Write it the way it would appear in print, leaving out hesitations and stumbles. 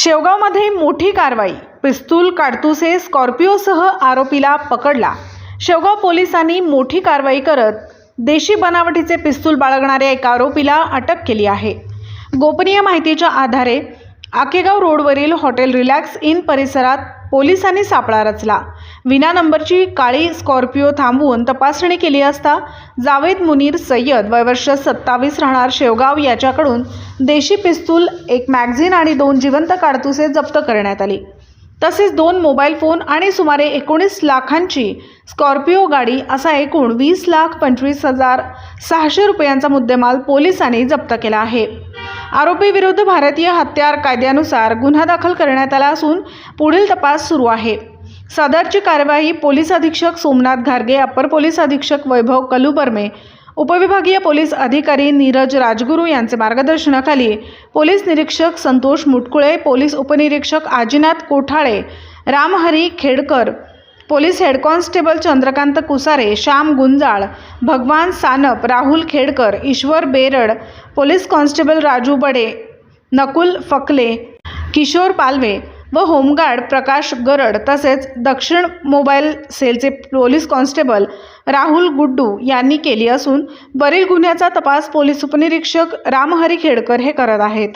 शेवगावमध्ये मोठी कारवाई, पिस्तूल काडतुसे स्कॉर्पिओसह आरोपीला पकडला। शेवगाव पोलिसांनी मोठी कारवाई करत देशी बनावटीचे पिस्तूल बाळगणाऱ्या एका आरोपीला अटक केली आहे। गोपनीय माहितीच्या आधारे आकेगाव रोडवरील हॉटेल रिलॅक्स इन परिसरात पोलिसांनी सापळा रचला। विना नंबरची काळी स्कॉर्पिओ थांबवून तपासणी केली असता जावेद मुनीर सय्यद वय वर्ष 27 राहणार शेवगाव याच्याकडून देशी पिस्तूल, एक मॅगझीन आणि 2 जिवंत काडतुसे जप्त करण्यात आली। तसेच 2 मोबाईल फोन आणि सुमारे 19 लाखांची स्कॉर्पिओ गाडी असा एकूण 20,25,600 रुपयांचा मुद्देमाल पोलिसांनी जप्त केला आहे। आरोपी विरुद्ध भारतीय हत्यार कायद्यानुसार गुन्हा दाखल करण्यात आला असून पुढील तपास सुरू आहे। सदरची कार्यवाही पोलीस अधीक्षक सोमनाथ घारगे, अपर पोलीस अधीक्षक वैभव कलुबर्मे, उपविभागीय पोलीस अधिकारी नीरज राजगुरू यांचे मार्गदर्शनाखाली पोलीस निरीक्षक संतोष मुटकुळे, पोलीस उपनिरीक्षक Ajinath Kothale, Ramhari Khedkar, police head constable Chandrakant Kusare, Shyam Gunjal, Bhagwan Sanap, Rahul Khedkar, Ishwar Berad, police constable Raju Bade, Nakul Phakle, Kishor Palve व होमगार्ड प्रकाश गरड तसेच दक्षिण मोबाईल सेलचे पोलीस कॉन्स्टेबल राहुल गुड्डू यांनी केली असून वरील गुन्ह्याचा तपास पोलीस उपनिरीक्षक रामहरी खेडकर हे करत आहेत।